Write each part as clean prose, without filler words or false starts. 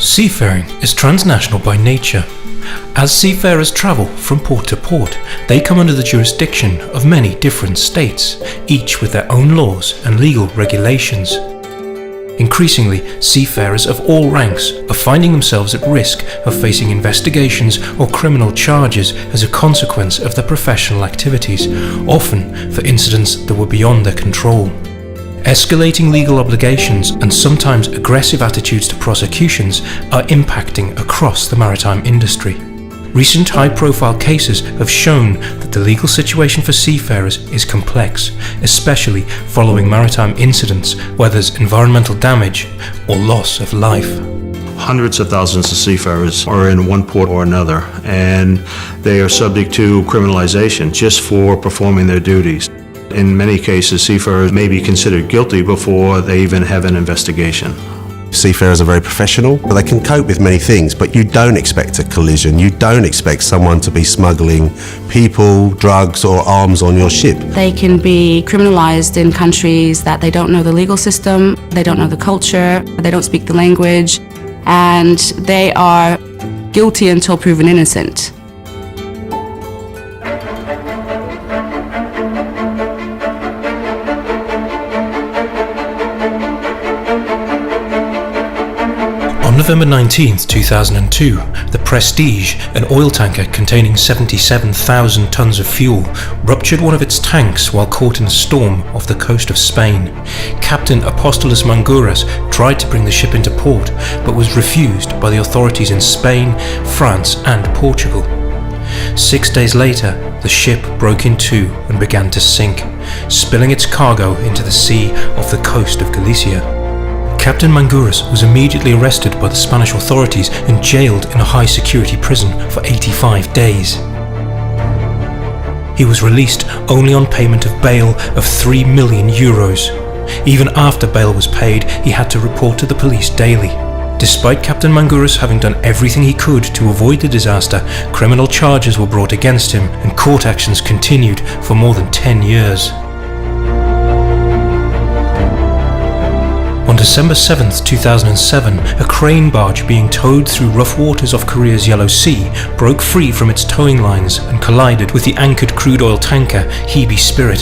Seafaring is transnational by nature. As seafarers travel from port to port, they come under the jurisdiction of many different states, each with their own laws and legal regulations. Increasingly, seafarers of all ranks are finding themselves at risk of facing investigations or criminal charges as a consequence of their professional activities, often for incidents that were beyond their control. Escalating legal obligations and sometimes aggressive attitudes to prosecutions are impacting across the maritime industry. Recent high-profile cases have shown that the legal situation for seafarers is complex, especially following maritime incidents where there's environmental damage or loss of life. Hundreds of thousands of seafarers are in one port or another, and they are subject to criminalization just for performing their duties. In many cases, seafarers may be considered guilty before they even have an investigation. Seafarers are very professional, but they can cope with many things, but you don't expect a collision. You don't expect someone to be smuggling people, drugs or arms on your ship. They can be criminalized in countries that they don't know the legal system, they don't know the culture, they don't speak the language, and they are guilty until proven innocent. On November 19, 2002, the Prestige, an oil tanker containing 77,000 tons of fuel, ruptured one of its tanks while caught in a storm off the coast of Spain. Captain Apostolos Mangouras tried to bring the ship into port, but was refused by the authorities in Spain, France and Portugal. 6 days later, the ship broke in two and began to sink, spilling its cargo into the sea off the coast of Galicia. Captain Mangouras was immediately arrested by the Spanish authorities and jailed in a high-security prison for 85 days. He was released only on payment of bail of €3 million. Even after bail was paid, he had to report to the police daily. Despite Captain Mangouras having done everything he could to avoid the disaster, criminal charges were brought against him and court actions continued for more than 10 years. On December 7, 2007, a crane barge being towed through rough waters off Korea's Yellow Sea broke free from its towing lines and collided with the anchored crude oil tanker Hebe Spirit.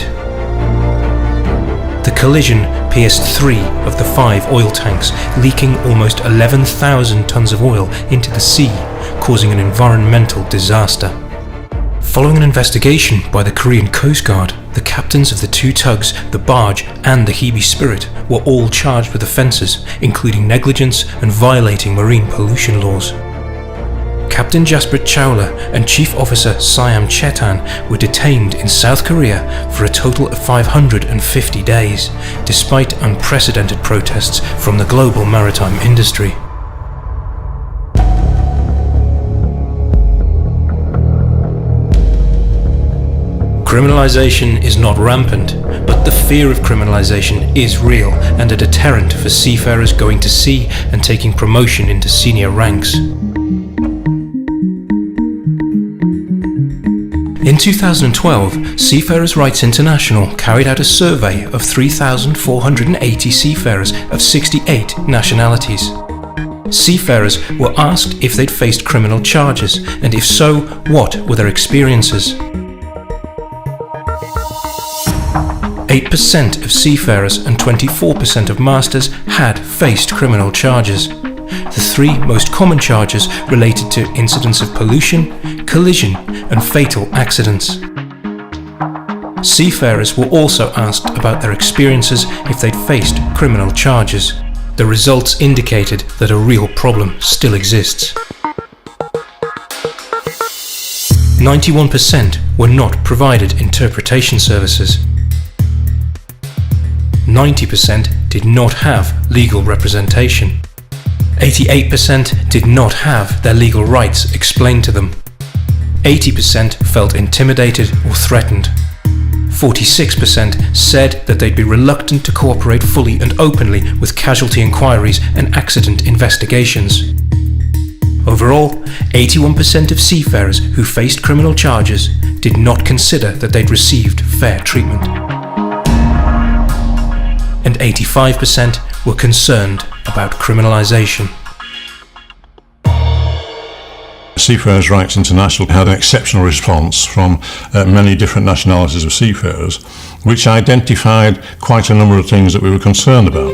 The collision pierced 3 of the 5 oil tanks, leaking almost 11,000 tons of oil into the sea, causing an environmental disaster. Following an investigation by the Korean Coast Guard, the captains of the 2 tugs, the barge and the Hebe Spirit, were all charged with offences, including negligence and violating marine pollution laws. Captain Jasprit Chawla and Chief Officer Siam Chetan were detained in South Korea for a total of 550 days, despite unprecedented protests from the global maritime industry. Criminalization is not rampant, but the fear of criminalization is real and a deterrent for seafarers going to sea and taking promotion into senior ranks. In 2012, Seafarers' Rights International carried out a survey of 3,480 seafarers of 68 nationalities. Seafarers were asked if they'd faced criminal charges, and if so, what were their experiences. 8% of seafarers and 24% of masters had faced criminal charges. The 3 most common charges related to incidents of pollution, collision, and fatal accidents. Seafarers were also asked about their experiences if they'd faced criminal charges. The results indicated that a real problem still exists. 91% were not provided interpretation services. 90% did not have legal representation. 88% did not have their legal rights explained to them. 80% felt intimidated or threatened. 46% said that they'd be reluctant to cooperate fully and openly with casualty inquiries and accident investigations. Overall, 81% of seafarers who faced criminal charges did not consider that they'd received fair treatment. And 85% were concerned about criminalization. Seafarers' Rights International had an exceptional response from many different nationalities of seafarers, which identified quite a number of things that we were concerned about.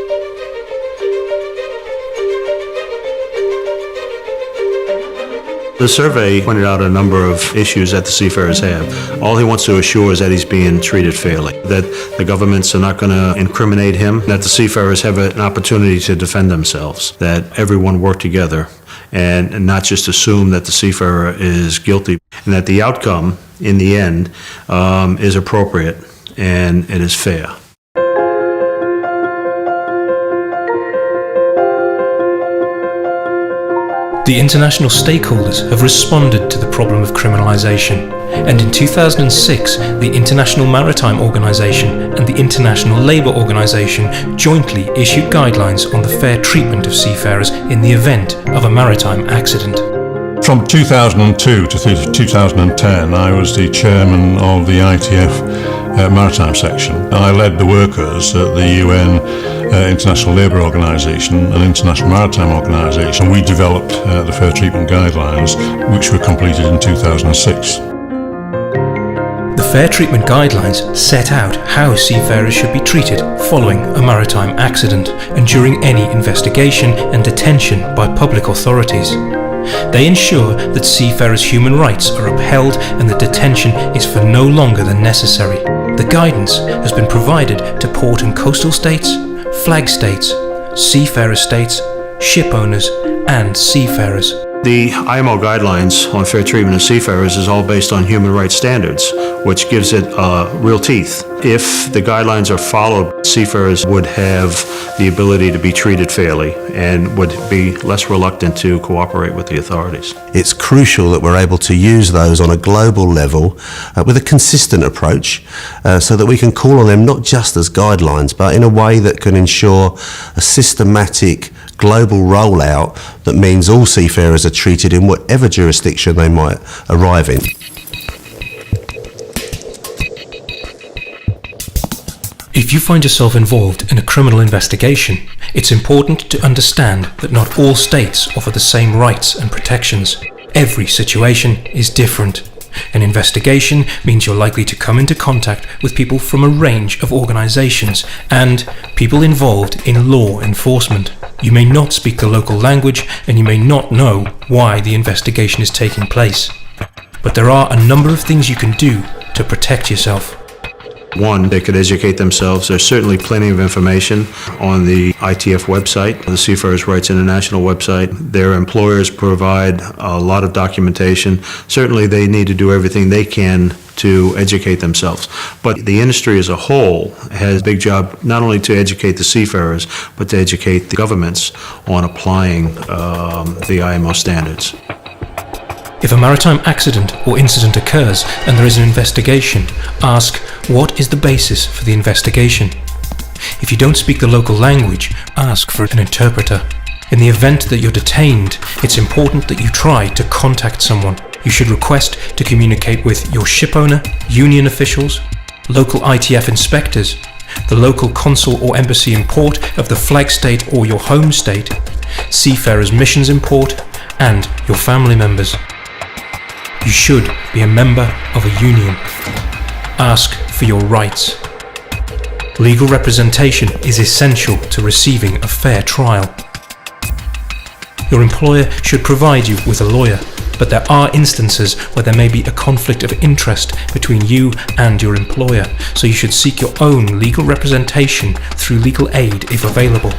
The survey pointed out a number of issues that the seafarers have. All he wants to assure is that he's being treated fairly, that the governments are not going to incriminate him, that the seafarers have an opportunity to defend themselves, that everyone work together and not just assume that the seafarer is guilty, and that the outcome, in the end, is appropriate and it is fair. The international stakeholders have responded to the problem of criminalisation, and in 2006 the International Maritime Organization and the International Labour Organization jointly issued guidelines on the fair treatment of seafarers in the event of a maritime accident. From 2002 to 2010, I was the chairman of the ITF Maritime Section. I led the workers at the UN International Labour Organization and International Maritime Organization. We developed the Fair Treatment Guidelines, which were completed in 2006. The Fair Treatment Guidelines set out how seafarers should be treated following a maritime accident and during any investigation and detention by public authorities. They ensure that seafarers' human rights are upheld and that detention is for no longer than necessary. The guidance has been provided to port and coastal states, flag states, seafarer states, ship owners and seafarers. The IMO guidelines on fair treatment of seafarers is all based on human rights standards, which gives it real teeth. If the guidelines are followed, seafarers would have the ability to be treated fairly and would be less reluctant to cooperate with the authorities. It's crucial that we're able to use those on a global level with a consistent approach so that we can call on them not just as guidelines, but in a way that can ensure a systematic global rollout that means all seafarers are treated in whatever jurisdiction they might arrive in. If you find yourself involved in a criminal investigation, it's important to understand that not all states offer the same rights and protections. Every situation is different. An investigation means you're likely to come into contact with people from a range of organizations and people involved in law enforcement. You may not speak the local language and you may not know why the investigation is taking place. But there are a number of things you can do to protect yourself. One, they could educate themselves. There's certainly plenty of information on the ITF website, the Seafarers' Rights International website. Their employers provide a lot of documentation. Certainly they need to do everything they can to educate themselves. But the industry as a whole has a big job not only to educate the seafarers, but to educate the governments on applying the IMO standards. If a maritime accident or incident occurs and there is an investigation, ask what is the basis for the investigation. If you don't speak the local language, ask for an interpreter. In the event that you're detained, it's important that you try to contact someone. You should request to communicate with your ship owner, union officials, local ITF inspectors, the local consul or embassy in port of the flag state or your home state, seafarers' missions in port, and your family members. You should be a member of a union. Ask for your rights. Legal representation is essential to receiving a fair trial. Your employer should provide you with a lawyer, but there are instances where there may be a conflict of interest between you and your employer, so you should seek your own legal representation through legal aid if available.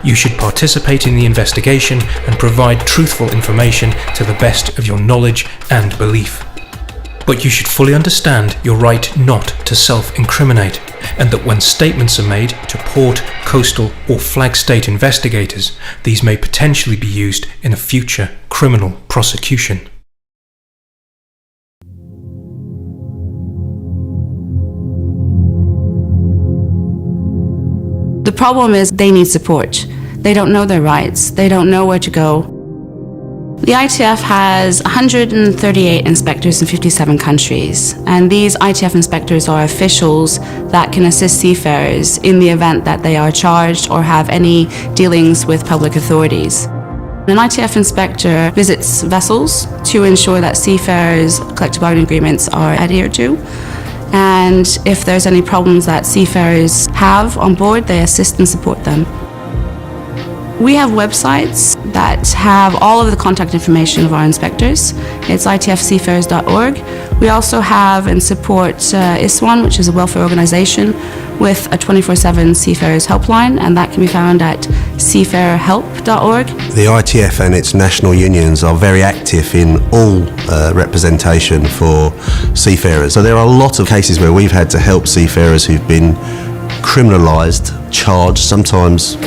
You should participate in the investigation and provide truthful information to the best of your knowledge and belief. But you should fully understand your right not to self-incriminate, and that when statements are made to port, coastal or flag state investigators, these may potentially be used in a future criminal prosecution. The problem is they need support. They don't know their rights. They don't know where to go. The ITF has 138 inspectors in 57 countries, and these ITF inspectors are officials that can assist seafarers in the event that they are charged or have any dealings with public authorities. An ITF inspector visits vessels to ensure that seafarers' collective bargaining agreements are adhered to. And if there's any problems that seafarers have on board, they assist and support them. We have websites that have all of the contact information of our inspectors. It's itfseafarers.org. We also have and support ISWAN, which is a welfare organization, with a 24/7 seafarers helpline, and that can be found at seafarerhelp.org. The ITF and its national unions are very active in all representation for seafarers. So there are a lot of cases where we've had to help seafarers who've been criminalised, charged, sometimes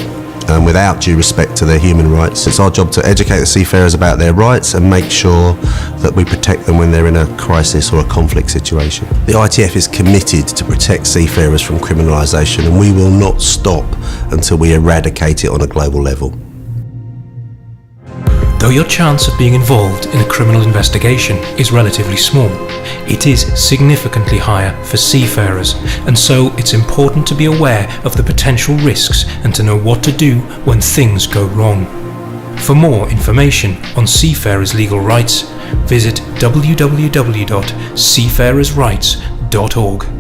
without due respect to their human rights. It's our job to educate the seafarers about their rights and make sure that we protect them when they're in a crisis or a conflict situation. The ITF is committed to protect seafarers from criminalisation, and we will not stop until we eradicate it on a global level. Though your chance of being involved in a criminal investigation is relatively small, it is significantly higher for seafarers, and so it's important to be aware of the potential risks and to know what to do when things go wrong. For more information on seafarers' legal rights, visit www.seafarersrights.org.